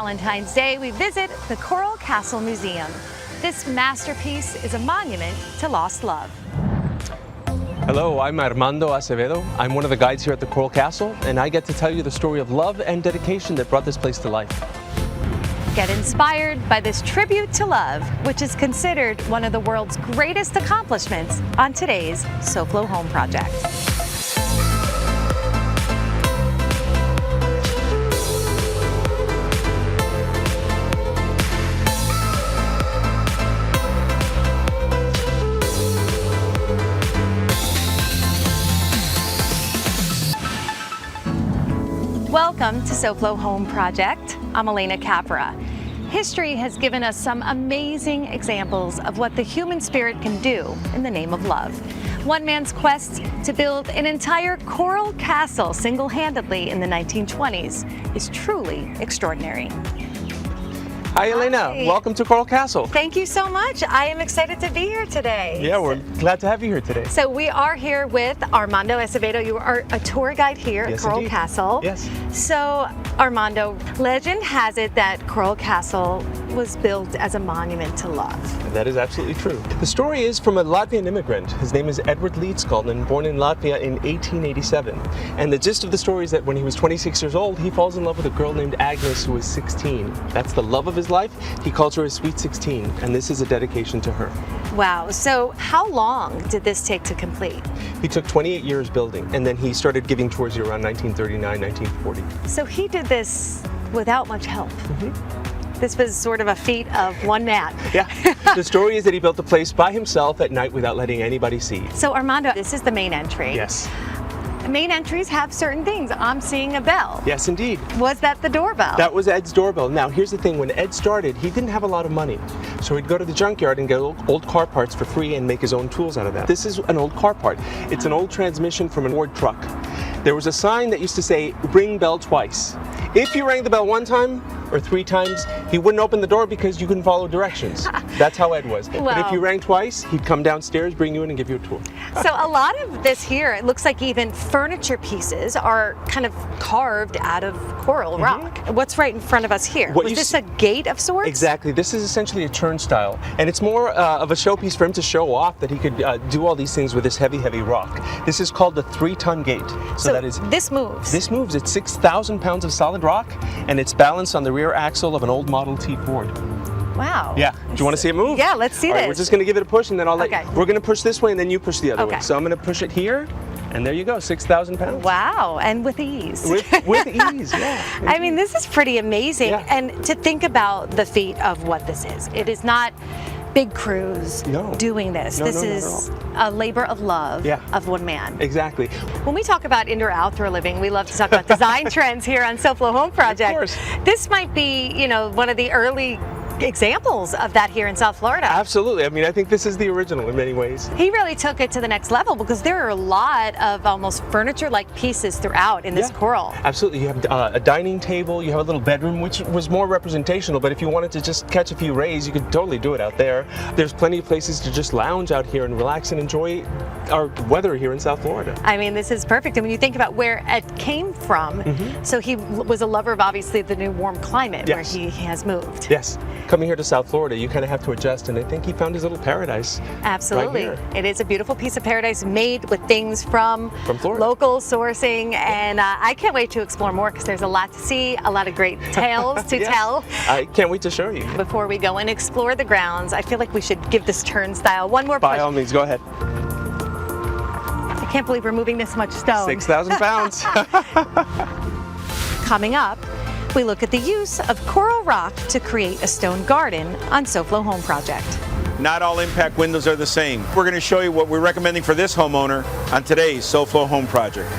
Valentine's Day, we visit the Coral Castle Museum. This masterpiece is a monument to lost love. Hello, I'm Armando Acevedo. I'm one of the guides here at the Coral Castle, and I get to tell you the story of love and dedication that brought this place to life. Get inspired by this tribute to love, which is considered one of the world's greatest accomplishments on today's SoFlo Home Project. Welcome to SoFlo Home Project. I'm Alena Capra. History has given us some amazing examples of what the human spirit can do in the name of love. One man's quest to build an entire coral castle single-handedly in the 1920s is truly extraordinary. Hi, Alena. Hi. Welcome to Coral Castle. Thank you so much. I am excited to be here today. Yeah, we're glad to have you here today. So we are here with Armando Acevedo. You are a tour guide here at Coral Castle. Yes. So Armando, legend has it that Coral Castle was built as a monument to love. That is absolutely true. The story is from a Latvian immigrant. His name is Edward Leedskalnin, born in Latvia in 1887. And the gist of the story is that when he was 26 years old, he falls in love with a girl named Agnes who is 16. That's the love of his life. He calls her his sweet 16, and this is a dedication to her. Wow. So how long did this take to complete? He took 28 years building, and then he started giving tours here around 1939, 1940. So he did this without much help. This was sort of a feat of one man. Yeah. The story is that he built the place by himself at night without letting anybody see. So Armando, this is the main entry. Yes. Main entries have certain things. I'm seeing a bell. Yes, indeed. Was that the doorbell? That was Ed's doorbell. Now, here's the thing. When Ed started, he didn't have a lot of money. So he'd go to the junkyard and get old car parts for free and make his own tools out of that. This is an old car part. It's an old transmission from a Ford truck. There was a sign that used to say, "Ring bell twice." If you rang the bell one time or 3 times, he wouldn't open the door because you couldn't follow directions. That's how Ed was. Wow. But if you rang twice, he'd come downstairs, bring you in, and give you a tour. So a lot of this here, it looks like even furniture pieces are kind of carved out of coral rock. What's right in front of us here? Was this a gate of sorts? Exactly. This is essentially a turnstile. And it's more of a showpiece for him to show off that he could do all these things with this heavy, heavy rock. This is called the 3-ton gate. So that is, this moves? This moves. It's 6,000 pounds of solid rock, and it's balanced on the rear axle of an old Model T Ford. Wow. Yeah. Do you want to see it move? Yeah, let's see this. We're just going to give it a push, and then I'll Okay. we're going to push this way, and then you push the other way. Okay. So I'm going to push it here, and there you go, 6,000 pounds. Wow, and with ease. With ease, yeah. I mean, this is pretty amazing. Yeah. And to think about the feat of what this is. It is not big crews doing this. This is a labor of love of one man. Exactly. When we talk about indoor-outdoor living, we love to talk about design trends here on SoFlo Home Project. Of course. This might be, you know, one of the early examples of that here in South Florida. Absolutely. I mean, I think this is the original in many ways. He really took it to the next level because there are a lot of almost furniture-like pieces throughout in this coral. Absolutely. You have a dining table, you have a little bedroom, which was more representational, but if you wanted to just catch a few rays, you could totally do it out there. There's plenty of places to just lounge out here and relax and enjoy our weather here in South Florida. I mean, this is perfect. And when you think about where Ed came from, so he was a lover of obviously the new warm climate where he has moved. Yes. Coming here to South Florida, you kind of have to adjust, and I think he found his little paradise. Absolutely. Right here. It is a beautiful piece of paradise made with things from Florida. Local sourcing, and I can't wait to explore more because there's a lot to see, a lot of great tales to tell. I can't wait to show you. Before we go and explore the grounds, I feel like we should give this turnstile one more push. By all means, go ahead. I can't believe we're moving this much stone. 6,000 pounds. Coming up, we look at the use of coral rock to create a stone garden on SoFlo Home Project. Not all impact windows are the same. We're going to show you what we're recommending for this homeowner on today's SoFlo Home Project.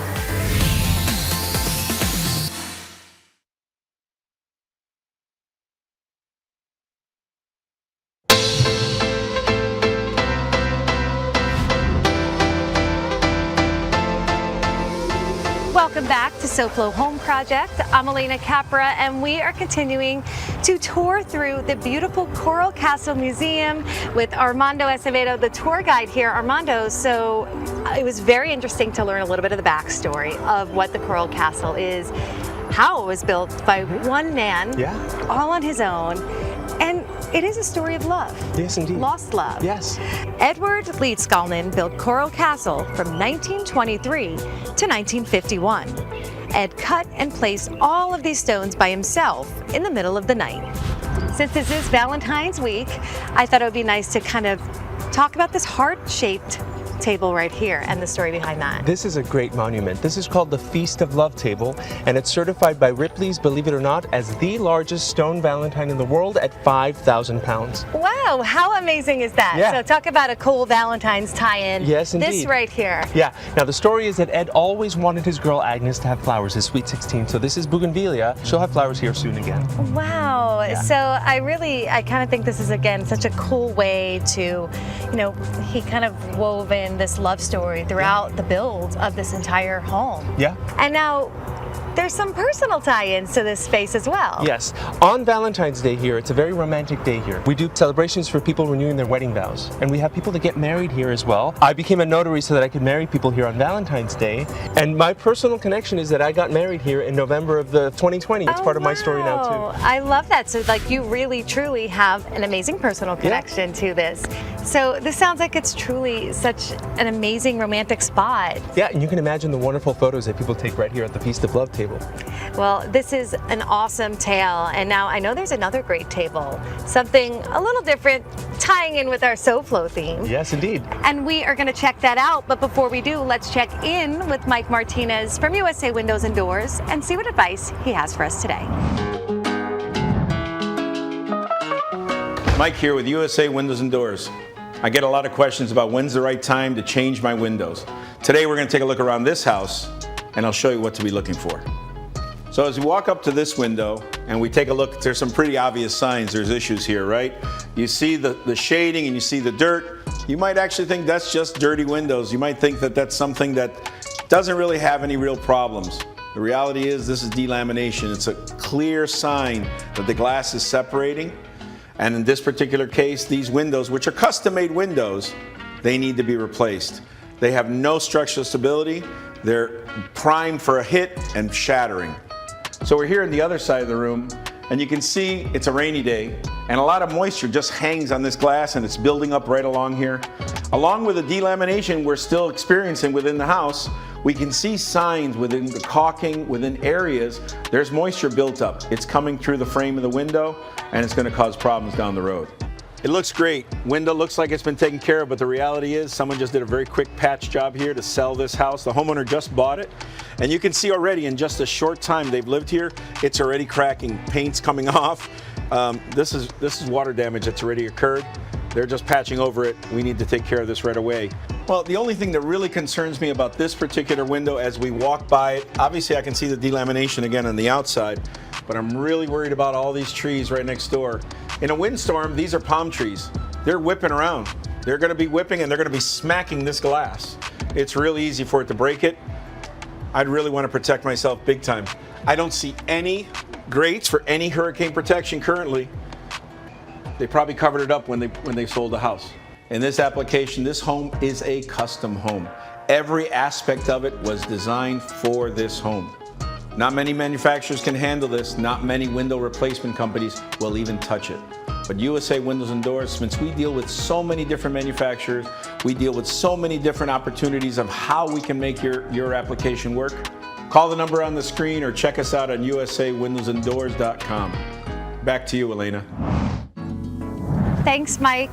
Welcome back to SoFlo Home Project. I'm Alena Capra, and we are continuing to tour through the beautiful Coral Castle Museum with Armando Acevedo, the tour guide here. Armando, so it was very interesting to learn a little bit of the backstory of what the Coral Castle is. how it was built by one man, Yeah. all on his own. And it is a story of love. Yes, indeed. Lost love. Yes. Edward Leedskalnin built Coral Castle from 1923 to 1951. Ed cut and placed all of these stones by himself in the middle of the night. Since this is Valentine's week, I thought it would be nice to kind of talk about this heart-shaped table right here and the story behind that. This is a great monument. This is called the Feast of Love table, and it's certified by Ripley's, believe it or not, as the largest stone Valentine in the world at 5,000 pounds. Wow, how amazing is that? Yeah. So talk about a cool Valentine's tie-in. Yes, indeed. This right here. Yeah. Now the story is that Ed always wanted his girl Agnes to have flowers, his sweet 16. So this is bougainvillea. She'll have flowers here soon again. Wow. Yeah. So I kind of think this is, again, such a cool way to, he kind of wove in this love story throughout the build of this entire home. Yeah. And now there's some personal tie-ins to this space as well. Yes. On Valentine's Day here, it's a very romantic day here. We do celebrations for people renewing their wedding vows, and we have people that get married here as well. I became a notary so that I could marry people here on Valentine's Day, and my personal connection is that I got married here in November of the 2020. It's part of my story now too. I love that. So you really truly have an amazing personal connection to this. So this sounds like it's truly such an amazing romantic spot. Yeah, and you can imagine the wonderful photos that people take right here at the Feast of Love table. Well, this is an awesome tale, and now I know there's another great table, something a little different, tying in with our SoFlo theme. Yes, indeed. And we are going to check that out, but before we do, let's check in with Mike Martinez from USA Windows and Doors and see what advice he has for us today. Mike here with USA Windows and Doors. I get a lot of questions about when's the right time to change my windows. Today we're going to take a look around this house and I'll show you what to be looking for. So as we walk up to this window and we take a look, there's some pretty obvious signs there's issues here, right? You see the shading and you see the dirt. You might actually think that's just dirty windows. You might think that that's something that doesn't really have any real problems. The reality is this is delamination. It's a clear sign that the glass is separating. And in this particular case, these windows, which are custom-made windows, they need to be replaced. They have no structural stability. They're primed for a hit and shattering. So we're here on the other side of the room, and you can see it's a rainy day, and a lot of moisture just hangs on this glass, and it's building up right along here. Along with the delamination we're still experiencing within the house, we can see signs within the caulking, within areas, there's moisture built up. It's coming through the frame of the window, and it's going to cause problems down the road. It looks great. Window looks like it's been taken care of, but the reality is someone just did a very quick patch job here to sell this house. The homeowner just bought it, and you can see already in just a short time they've lived here, it's already cracking. Paint's coming off. This is water damage that's already occurred. They're just patching over it. We need to take care of this right away. Well, the only thing that really concerns me about this particular window as we walk by it, obviously I can see the delamination again on the outside, but I'm really worried about all these trees right next door. In a windstorm, these are palm trees. They're whipping around. They're going to be whipping and they're going to be smacking this glass. It's really easy for it to break it. I'd really want to protect myself big time. I don't see any grates for any hurricane protection currently. They probably covered it up when they sold the house. In this application, this home is a custom home. Every aspect of it was designed for this home. Not many manufacturers can handle this. Not many window replacement companies will even touch it. But USA Windows and Doors, since we deal with so many different manufacturers, we deal with so many different opportunities of how we can make your application work. Call the number on the screen or check us out on usawindowsanddoors.com. Back to you, Alena. Thanks, Mike.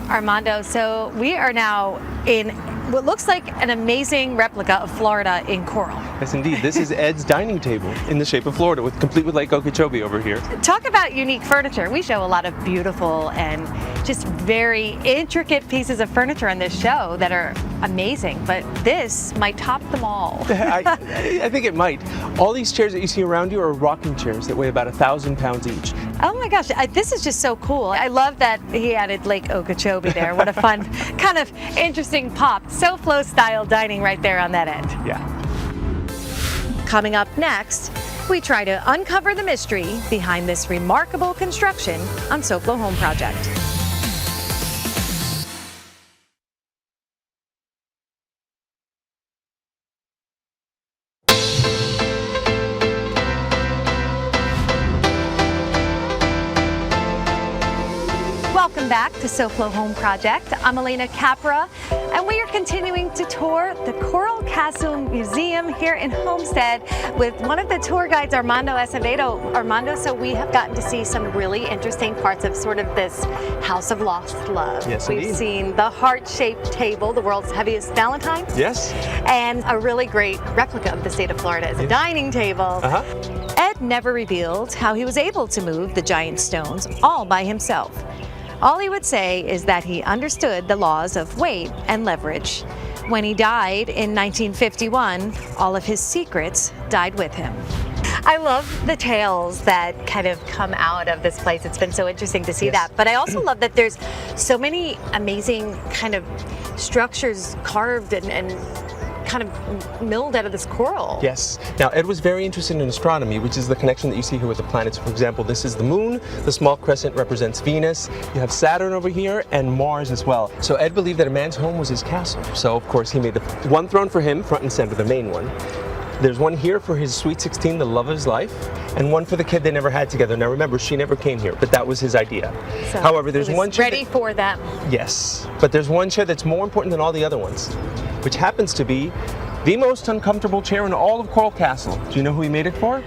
Armando, so we are now in what looks like an amazing replica of Florida in coral. Yes, indeed. This is Ed's dining table in the shape of Florida, complete with Lake Okeechobee over here. Talk about unique furniture. We show a lot of beautiful and just very intricate pieces of furniture on this show that are amazing, but this might top them all. I think it might. All these chairs that you see around you are rocking chairs that weigh about 1,000 pounds each. Oh my gosh, this is just so cool. I love that he added Lake Okeechobee there. What a fun, kind of interesting pop. SoFlo style dining right there on that end. Yeah. Coming up next, we try to uncover the mystery behind this remarkable construction on SoFlo Home Project. SoFlo Home Project. I'm Alena Capra, and we are continuing to tour the Coral Castle Museum here in Homestead with one of the tour guides, Armando Acevedo. Armando, so we have gotten to see some really interesting parts of sort of this House of Lost Love. Yes, We've indeed. seen the heart-shaped table, the world's heaviest Valentine. Yes. And a really great replica of the state of Florida as a dining table. Ed never revealed how he was able to move the giant stones all by himself. All he would say is that he understood the laws of weight and leverage. When he died in 1951, all of his secrets died with him. I love the tales that kind of come out of this place. It's been so interesting to see that. But I also love that there's so many amazing kind of structures carved and kind of milled out of this coral. Yes. Now, Ed was very interested in astronomy, which is the connection that you see here with the planets. For example, this is the moon. The small crescent represents Venus. You have Saturn over here and Mars as well. So Ed believed that a man's home was his castle. So, of course, he made the one throne for him, front and center, the main one. There's one here for his sweet 16, the love of his life, and one for the kid they never had together. Now remember, she never came here, but that was his idea. So however, there's it was one chair ready for them. Yes, but there's one chair that's more important than all the other ones, which happens to be the most uncomfortable chair in all of Coral Castle. Do you know who he made it for?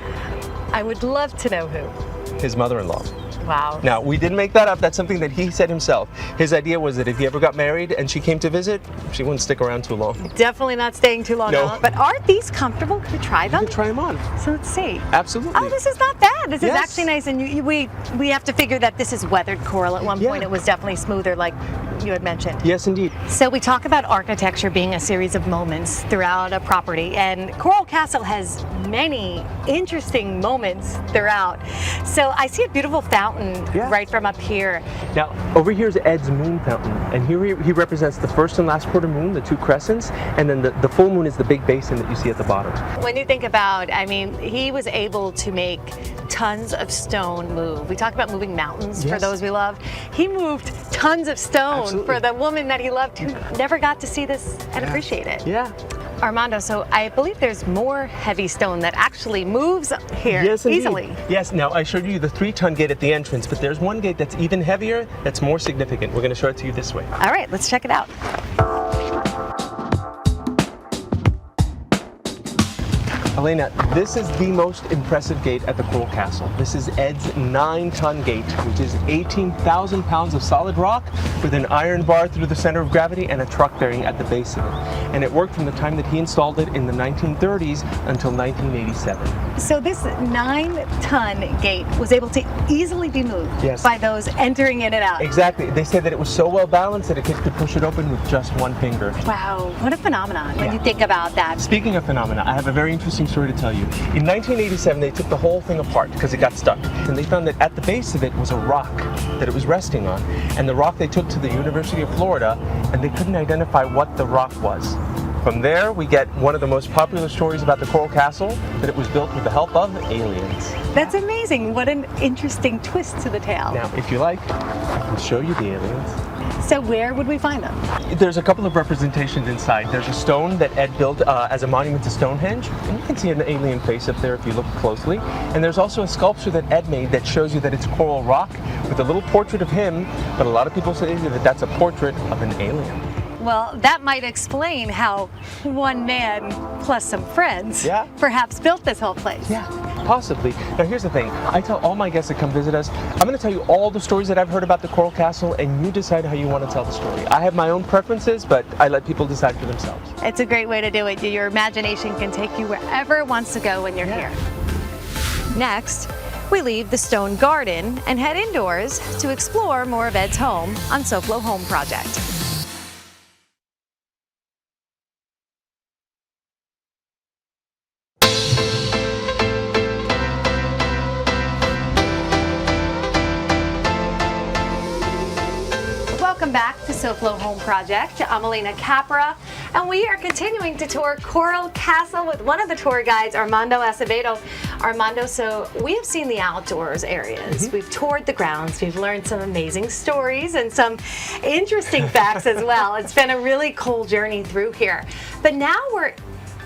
I would love to know who. His mother-in-law. Wow. Now, we didn't make that up. That's something that he said himself. His idea was that if he ever got married and she came to visit, she wouldn't stick around too long. Definitely not staying too long. No. But are these comfortable? Can we try them? You can try them on. So let's see. Absolutely. Oh, this is not bad. This is Yes. actually nice. And we have to figure that this is weathered coral. At one point, it was definitely smoother, like you had mentioned. Yes, indeed. So we talk about architecture being a series of moments throughout a property, and Coral Castle has many interesting moments throughout. So I see a beautiful fountain right from up here. Now, over here is Ed's moon fountain, and here he represents the first and last quarter moon, the two crescents, and then the full moon is the big basin that you see at the bottom. When you think about, I mean, he was able to make tons of stone move. We talk about moving mountains for those we love. He moved tons of stone for the woman that he loved who never got to see this and appreciate it. Yeah. Armando, so I believe there's more heavy stone that actually moves here easily. Yes, now I showed you the 3-ton gate at the entrance, but there's one gate that's even heavier, that's more significant. We're going to show it to you this way. All right, let's check it out. Alena, this is the most impressive gate at the Coral Castle. This is Ed's 9-ton gate, which is 18,000 pounds of solid rock with an iron bar through the center of gravity and a truck bearing at the base of it. And it worked from the time that he installed it in the 1930s until 1987. So this 9-ton gate was able to easily be moved by those entering in and out. Exactly. They said that it was so well balanced that a kid could push it open with just one finger. Wow, what a phenomenon when you think about that. Speaking of phenomena, I have a very interesting story to tell you. In 1987, they took the whole thing apart because it got stuck. And they found that at the base of it was a rock that it was resting on. And the rock they took to the University of Florida, and they couldn't identify what the rock was. From there, we get one of the most popular stories about the Coral Castle, that it was built with the help of aliens. That's amazing. What an interesting twist to the tale. Now, if you like, I can show you the aliens. So where would we find them? There's a couple of representations inside. There's a stone that Ed built as a monument to Stonehenge, and you can see an alien face up there if you look closely. And there's also a sculpture that Ed made that shows you that it's coral rock with a little portrait of him, but a lot of people say that that's a portrait of an alien. Well, that might explain how one man plus some friends perhaps built this whole place. Yeah, possibly. Now here's the thing. I tell all my guests that come visit us, I'm going to tell you all the stories that I've heard about the Coral Castle, and you decide how you want to tell the story. I have my own preferences, but I let people decide for themselves. It's a great way to do it. Your imagination can take you wherever it wants to go when you're here. Next, we leave the stone garden and head indoors to explore more of Ed's home on SoFlo Home Project. Welcome back to SoFlo Home Project. I'm Alena Capra, and we are continuing to tour Coral Castle with one of the tour guides, Armando Acevedo. Armando, so we have seen the outdoors areas. We've toured the grounds. We've learned some amazing stories and some interesting facts as well. It's been a really cool journey through here. But now we're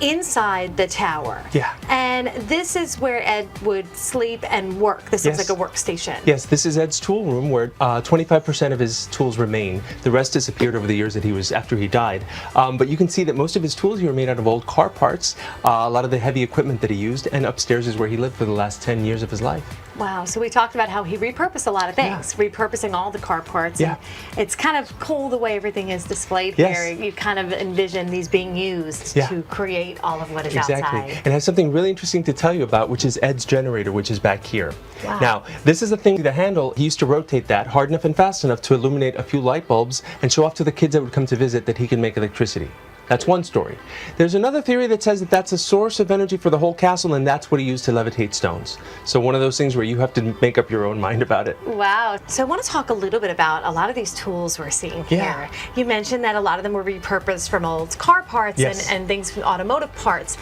inside the tower. Yeah. And this is where Ed would sleep and work. This is Yes. like a workstation. Yes, this is Ed's tool room where 25% of his tools remain. The rest disappeared over the years that he was after he died. But you can see that most of his tools here are made out of old car parts, a lot of the heavy equipment that he used, and upstairs is where he lived for the last 10 years of his life. Wow, so we talked about how he repurposed a lot of things, repurposing all the car parts. Yeah. And it's kind of cool the way everything is displayed Yes. here. You kind of envision these being used Yeah. to create all of what is Exactly. outside. And I have something really interesting to tell you about, which is Ed's generator, which is back here. Wow. Now, this is a thing, the handle, he used to rotate that hard enough and fast enough to illuminate a few light bulbs and show off to the kids that would come to visit that he can make electricity. That's one story. There's another theory that says that that's a source of energy for the whole castle, and that's what he used to levitate stones. So one of those things where you have to make up your own mind about it. Wow. So I want to talk a little bit about a lot of these tools we're seeing Yeah. here. You mentioned that a lot of them were repurposed from old car parts Yes. and things from automotive parts.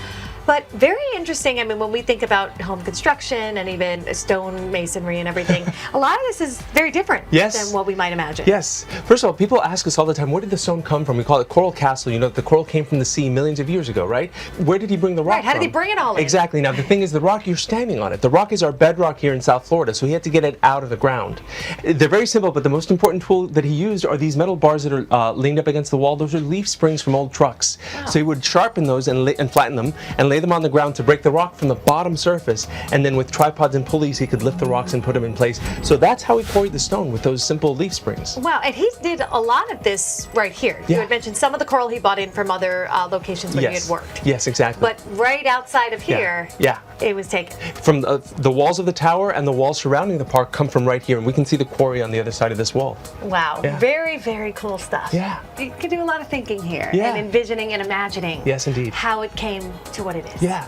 But very interesting, I mean, when we think about home construction and even stone masonry and everything, a lot of this is very different Yes. than what we might imagine. Yes. First of all, people ask us all the time, where did the stone come from? We call it coral castle. You know, the coral came from the sea millions of years ago, right? Where did he bring the rock Right, how did he from? bring it all in? Exactly. Now, the thing is, the rock, you're standing on it. The rock is our bedrock here in South Florida, so he had to get it out of the ground. They're very simple, but the most important tool that he used are these metal bars that are leaned up against the wall. Those are leaf springs from old trucks. Wow. So he would sharpen those and flatten them and lay them on the ground to break the rock from the bottom surface, and then with tripods and pulleys he could lift the rocks and put them in place. So that's how he quarried the stone, with those simple leaf springs. Wow, and he did a lot of this right here. You Yeah. had mentioned some of the coral he bought in from other locations when he had worked. Yes, exactly. But right outside of here, Yeah. it was taken. From the walls of the tower and the walls surrounding the park come from right here, and we can see the quarry on the other side of this wall. Wow, Yeah. very, very cool stuff. Yeah. You can do a lot of thinking here Yeah. and envisioning and imagining Yes, indeed. how it came to what it is. Yeah.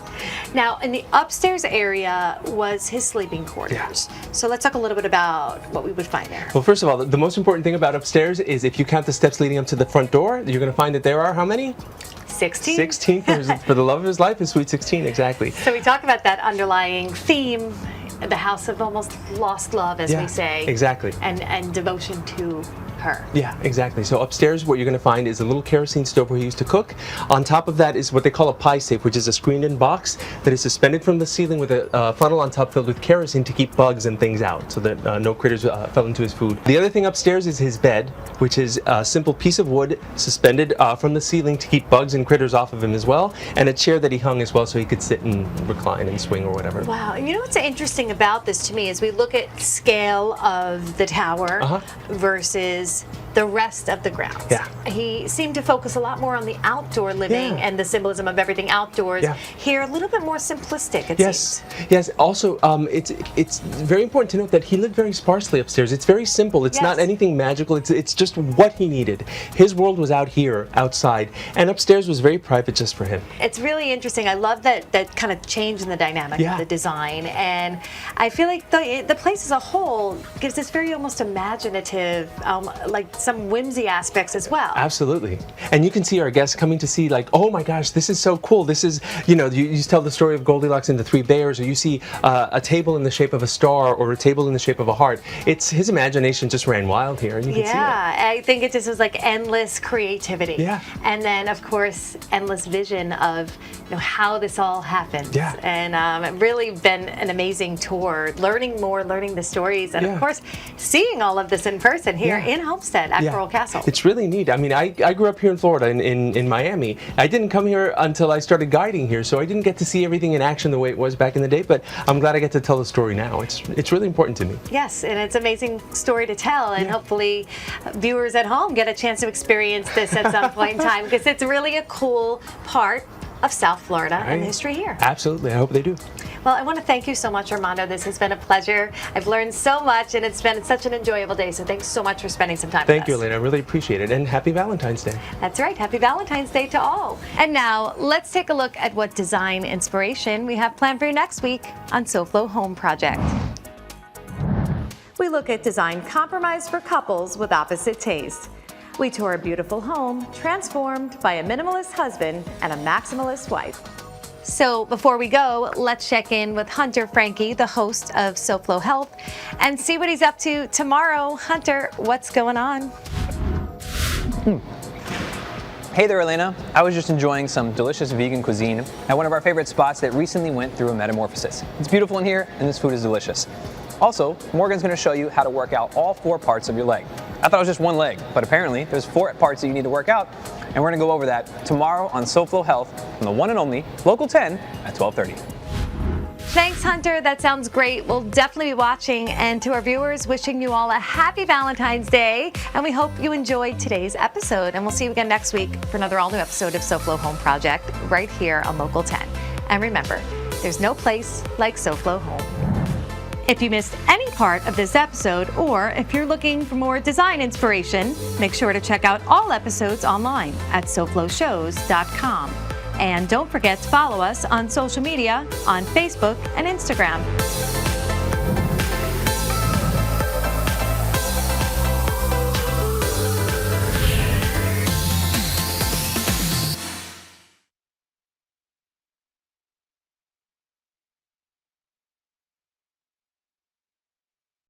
Now, in the upstairs area was his sleeping quarters. So let's talk a little bit about what we would find there. Well, first of all, the most important thing about upstairs is if you count the steps leading up to the front door, you're going to find that there are how many? 16? 16. For the love of his life is sweet 16, exactly. So we talk about that underlying theme, the house of almost lost love, as Yeah, we say. exactly. And devotion to her. Yeah, exactly. So upstairs, what you're going to find is a little kerosene stove where he used to cook. On top of that is what they call a pie safe, which is a screened-in box that is suspended from the ceiling with a funnel on top filled with kerosene to keep bugs and things out, so that no critters fell into his food. The other thing upstairs is his bed, which is a simple piece of wood suspended from the ceiling to keep bugs and critters off of him as well, and a chair that he hung as well so he could sit and recline and swing or whatever. Wow, and you know what's interesting about this to me is we look at scale of the tower versus the rest of the grounds. Yeah. He seemed to focus a lot more on the outdoor living Yeah. and the symbolism of everything outdoors. Yeah. Here, a little bit more simplistic, it Yes, seems. yes. Also, it's very important to note that he lived very sparsely upstairs. It's very simple. It's not Yes. anything magical. It's just what he needed. His world was out here, outside, and upstairs was very private just for him. It's really interesting. I love that kind of change in the dynamic Yeah. of the design, and I feel like the place as a whole gives this very almost imaginative, like some whimsy aspects as well. Absolutely. And you can see our guests coming to see, like, oh my gosh, this is so cool. This is, you tell the story of Goldilocks and the Three Bears, or you see a table in the shape of a star or a table in the shape of a heart. It's his imagination just ran wild here, and you can see it. Yeah, I think it just was like endless creativity. Yeah. And then, of course, endless vision of how this all happened. Yeah. And it really been an amazing tour, learning more, learning the stories, and Yeah. of course, seeing all of this in person here Yeah. in Homestead at Coral Castle. It's really neat. I mean, I grew up here in Florida, in Miami. I didn't come here until I started guiding here, so I didn't get to see everything in action the way it was back in the day, but I'm glad I get to tell the story now. It's really important to me. Yes, and it's an amazing story to tell, and Yeah. hopefully viewers at home get a chance to experience this at some point in time, because it's really a cool part of South Florida and Right. history here. Absolutely. I hope they do. Well, I want to thank you so much, Armando. This has been a pleasure. I've learned so much, and it's been such an enjoyable day, so thanks so much for spending some time Thank with you, us. Elena. I really appreciate it, and happy Valentine's Day. That's right. Happy Valentine's Day to all. And now, let's take a look at what design inspiration we have planned for you next week on SoFlo Home Project. We look at design compromise for couples with opposite tastes. We tour a beautiful home transformed by a minimalist husband and a maximalist wife. So before we go, let's check in with Hunter Frankie, the host of SoFlo Health, and see what he's up to tomorrow. Hunter, what's going on? Hey there, Alena. I was just enjoying some delicious vegan cuisine at one of our favorite spots that recently went through a metamorphosis. It's beautiful in here, and this food is delicious. Also, Morgan's going to show you how to work out all 4 parts of your leg. I thought it was just one leg, but apparently there's 4 parts that you need to work out, and we're going to go over that tomorrow on SoFlo Health on the one and only Local 10 at 12:30. Thanks, Hunter. That sounds great. We'll definitely be watching. And to our viewers, wishing you all a happy Valentine's Day. And we hope you enjoyed today's episode. And we'll see you again next week for another all-new episode of SoFlo Home Project right here on Local 10. And remember, there's no place like SoFlo Home. If you missed any part of this episode, or if you're looking for more design inspiration, make sure to check out all episodes online at SoFloShows.com. And don't forget to follow us on social media on Facebook and Instagram.